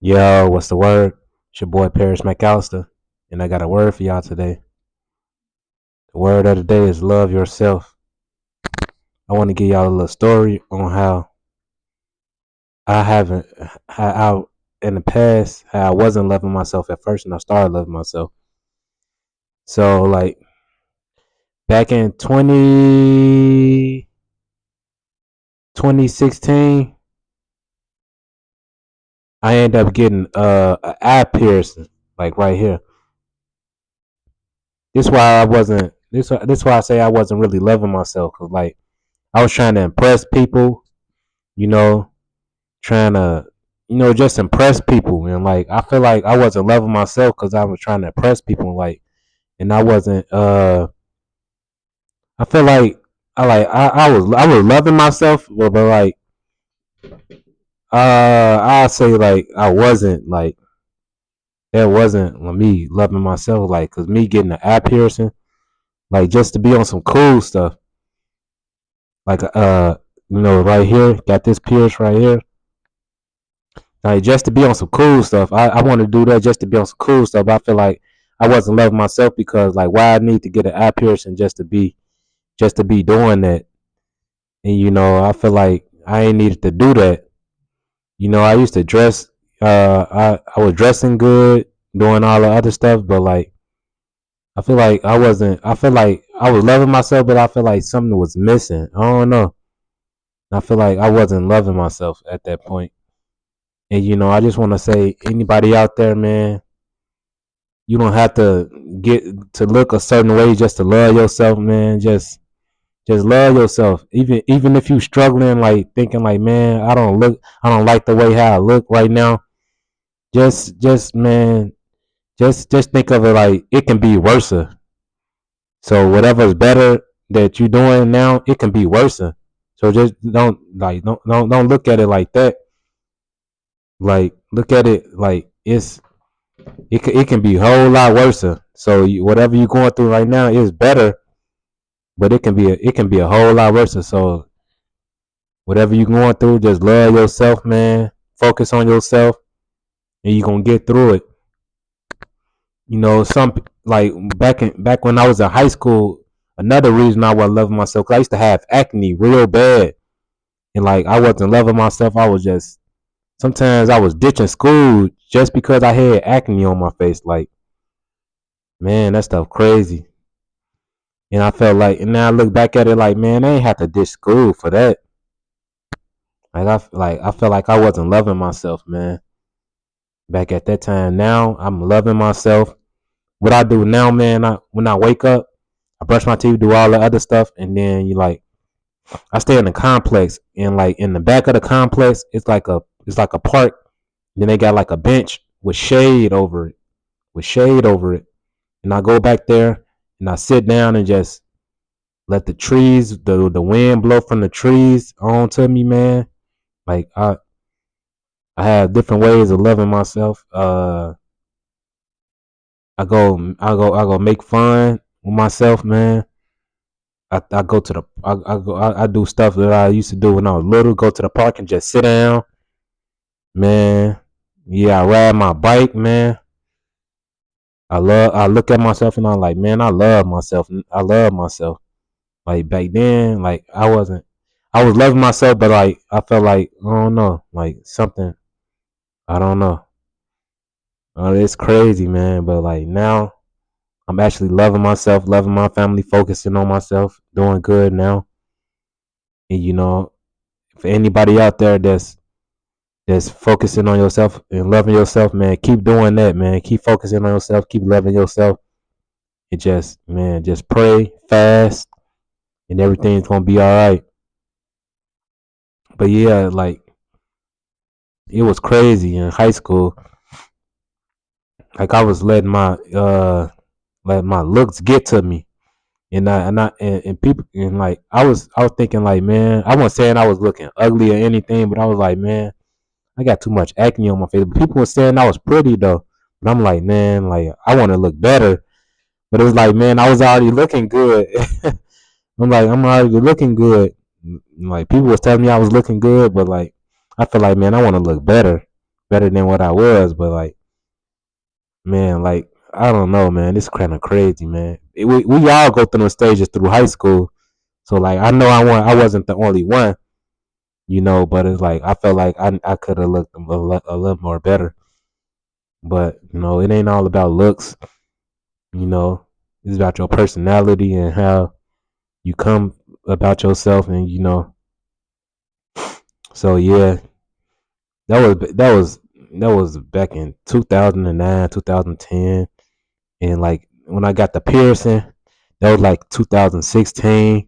Yo, what's the word? It's your boy ParisMcalister, and I got a word for y'all today. The word of the day is love yourself. I want to give y'all a little story on how I haven't, how I, in the past, how I wasn't loving myself at first, and I started loving myself. So, like, back in 2016, I ended up getting an eye piercing, like right here. This why I wasn't, this why I say I wasn't really loving myself, because, like, I was trying to impress people, you know, trying to, just impress people. And like, I feel like I wasn't loving myself because I was trying to impress people. Like, and I wasn't, I feel like I was loving myself, but like, I say like, I wasn't like, that wasn't me loving myself. Like, cause me getting an eye piercing, like just to be on some cool stuff. Like, right here, got this pierce right here. Like just to be on some cool stuff. I want to do that just to be on some cool stuff. I feel like I wasn't loving myself because like why I need to get an eye piercing just to be doing that. And I feel like I ain't needed to do that. I used to dress I was dressing good, doing all the other stuff, but like I feel like I was loving myself, but I feel like something was missing. I don't know. I feel like I wasn't loving myself at that point. And I just want to say anybody out there, man, you don't have to get to look a certain way just to love yourself, man. Just love yourself. Even if you struggling, like thinking like, man, I don't like the way how I look right now. Just man, just think of it like it can be worse. So whatever's better that you're doing now, it can be worse. So just don't look at it like that. Like look at it like it can be a whole lot worse. So whatever you're going through right now is better, but it can be a whole lot worse. So whatever you're going through, just love yourself, man. Focus on yourself, and you're gonna get through it. Some like back when I was in high school. Another reason I wasn't loving myself, 'cause I used to have acne real bad, and like I wasn't loving myself. I was just sometimes I was ditching school just because I had acne on my face. Like, man, that stuff crazy. And I felt like, and now I look back at it like, man, I ain't have to ditch school for that. I felt like I wasn't loving myself, man. Back at that time. Now I'm loving myself. What I do now, man, when I wake up, I brush my teeth, do all the other stuff, and then I stay in the complex, and like in the back of the complex, it's like a park. Then they got like a bench with shade over it, and I go back there and I sit down and just let the trees, the wind blow from the trees onto me, man. Like I have different ways of loving myself. I go make fun with myself, man. I go to the I do stuff that I used to do when I was little. Go to the park and just sit down, man. Yeah, I ride my bike, man. I look at myself and I'm like, man, I love myself. I love myself. Like back then, like I was loving myself, but like I felt like I don't know, like something. I don't know. It's crazy, man. But like now, I'm actually loving myself, loving my family, focusing on myself, doing good now. And for anybody out there that's focusing on yourself and loving yourself, man, keep doing that, man. Keep focusing on yourself, keep loving yourself. And just pray, fast, and everything's gonna be all right. But yeah, like it was crazy in high school. Like I was letting my looks get to me. And people, and like I was thinking like, man, I wasn't saying I was looking ugly or anything, but I was like, man, I got too much acne on my face. But people were saying I was pretty though. But I'm like, man, like I want to look better. But it was like, man, I was already looking good. I'm like, I'm already looking good. Like people was telling me I was looking good, but like I feel like, man, I want to look better. better than what I was. But like, man, like I don't know, man. This kind of crazy, man. We all go through the stages through high school, so like I know I wasn't the only one, But it's like I felt like I could have looked a little more better. But it ain't all about looks. You know, it's about your personality and how you come about yourself, and So yeah, that was back in 2009, 2010, and like when I got the piercing, that was like 2016,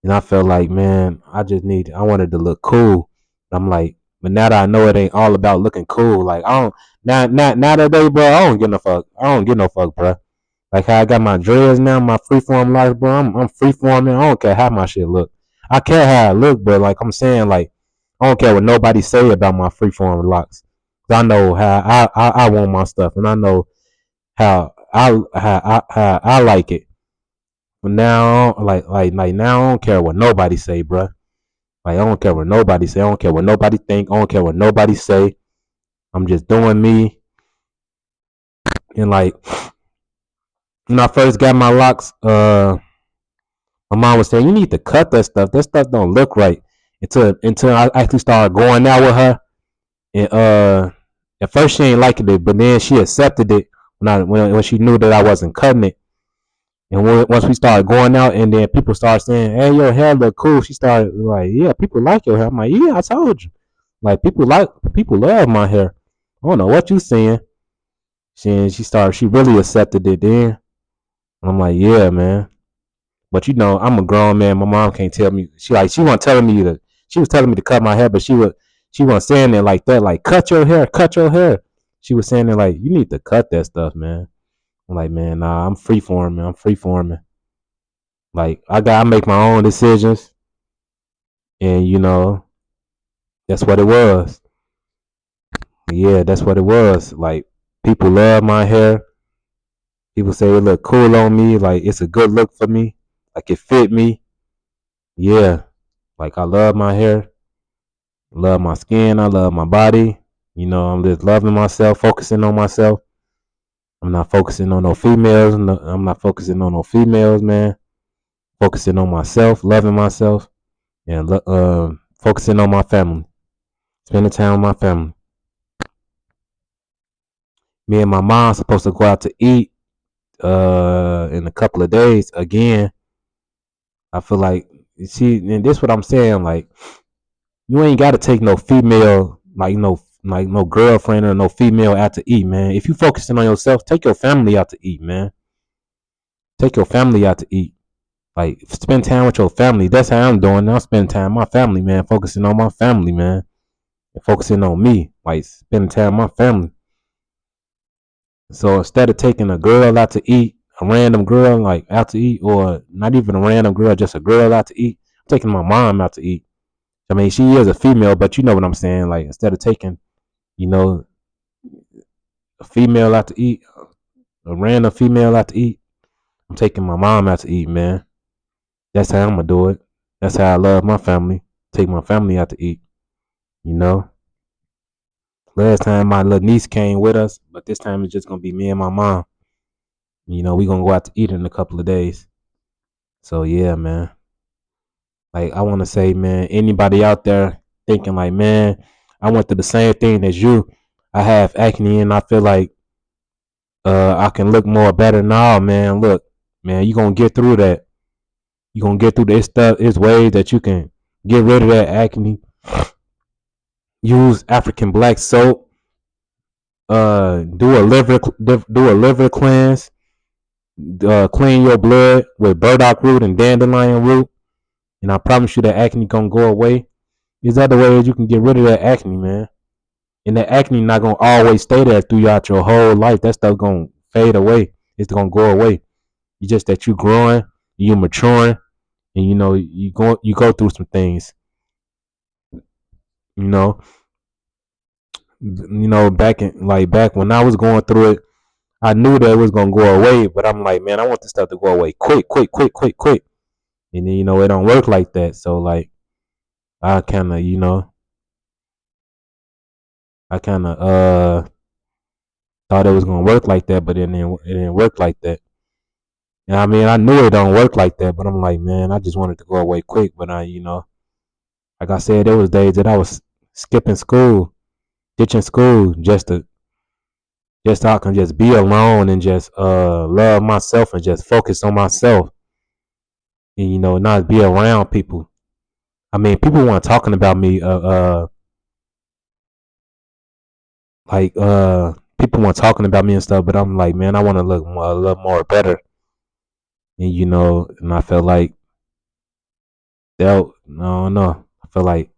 and I felt like, man, I wanted to look cool. I'm like, but now that I know it ain't all about looking cool, like I don't nowadays, bro, I don't give no fuck. I don't give no fuck, bro. Like how I got my dreads now, my freeform life, bro. I'm freeforming. I don't care how my shit look. I care how I look, but like I'm saying, like I don't care what nobody say about my freeform locks. 'Cause I know how I want my stuff, and I know how I like it. But now, like now, I don't care what nobody say, bro. Like I don't care what nobody say. I don't care what nobody think. I don't care what nobody say. I'm just doing me. And like when I first got my locks, my mom was saying you need to cut that stuff. That stuff don't look right. Until I actually started going out with her, and at first she ain't liking it, but then she accepted it when she knew that I wasn't cutting it. And once we started going out, and then people started saying, "Hey, your hair look cool," she started like, "Yeah, people like your hair." I'm like, "Yeah, I told you." Like people love my hair. I don't know what you saying. She really accepted it then. And I'm like, "Yeah, man." But I'm a grown man. My mom can't tell me. She was telling me to cut my hair, but she wasn't saying it like that. Like cut your hair, cut your hair. She was saying it like you need to cut that stuff, man. I'm like, man, nah, I'm free forming. I'm free forming. Like I make my own decisions, and that's what it was. Yeah, that's what it was. Like people love my hair. People say it look cool on me. Like it's a good look for me. Like it fit me. Yeah. Like I love my hair. Love my skin. I love my body. I'm just loving myself, focusing on myself. I'm not focusing on no females. No, I'm not focusing on no females, man. Focusing on myself, loving myself, and focusing on my family. Spending time with my family. Me and my mom supposed to go out to eat in a couple of days again. I feel like and this what I'm saying, like you ain't gotta take no female, like no girlfriend or no female out to eat, man. If you focusing on yourself, take your family out to eat, man. Take your family out to eat. Like spend time with your family. That's how I'm doing. I'm spending time with my family, man. Focusing on my family, man. And focusing on me. Like spending time with my family. So instead of taking a girl out to eat, a random girl like out to eat, or not even a random girl, just a girl out to eat, I'm taking my mom out to eat. I mean, she is a female, but you know what I'm saying. Like instead of taking, you know, a female out to eat, a random female out to eat, I'm taking my mom out to eat, man. That's how I'm gonna do it. That's how I love my family. Take my family out to eat. You know. Last time my little niece came with us, but this time it's just gonna be me and my mom. We gonna go out to eat in a couple of days. So yeah, man. Like I wanna say, man, anybody out there thinking like, man, I went through the same thing as you. I have acne and I feel like I can look more better now, man. Look, man, you gonna get through that. You gonna get through this stuff. It's ways that you can get rid of that acne. Use African black soap. Do a liver cleanse. Clean your blood with burdock root and dandelion root, and I promise you that acne gonna go away. There's other ways you can get rid of that acne, man. And that acne not gonna always stay there throughout your whole life. That stuff gonna fade away. It's gonna go away. You just that you growing, you maturing, and you go through some things. You know, back when I was going through it, I knew that it was gonna go away, but I'm like, man, I want this stuff to go away quick, quick, quick, quick, quick. And then it don't work like that. So like I kind of I kind of thought it was gonna work like that, but it didn't work like that. And I mean, I knew it don't work like that, but I'm like, man, I just wanted to go away quick. But like I said, there was days that I was skipping school, ditching school, just so I can just be alone and just love myself and just focus on myself, and not be around people. I mean, people weren't talking about me. Like people weren't talking about me and stuff, but I'm like, man, I want to look a little more better, and and I felt like that. I don't know. I feel like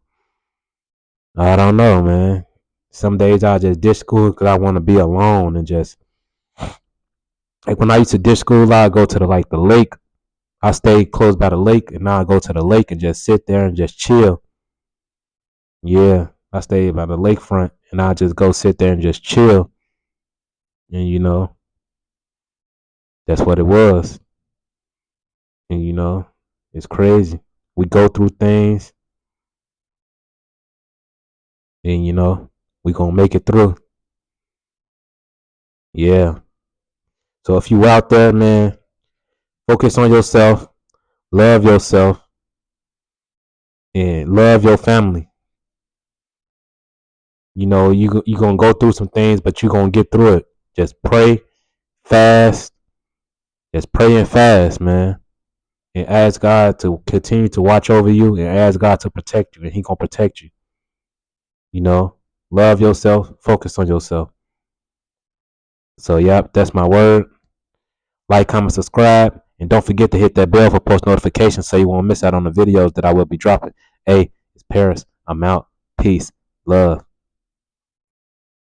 I don't know, man. Some days I just ditch school because I want to be alone and just like when I used to ditch school, I go to the lake. I stay close by the lake, and now I go to the lake and just sit there and just chill. Yeah, I stay by the lakefront, and I just go sit there and just chill. And that's what it was. And it's crazy. We go through things, and we gonna make it through. Yeah. So if you out there, man, focus on yourself, love yourself, and love your family. You gonna go through some things, but you gonna get through it. Just pray, fast. Just pray and fast, man, and ask God to continue to watch over you, and ask God to protect you, and He gonna protect you. You know, love yourself, focus on yourself. So, yep, that's my word. Like, comment, subscribe, and don't forget to hit that bell for post notifications so you won't miss out on the videos that I will be dropping. Hey, it's Paris. I'm out. Peace. Love.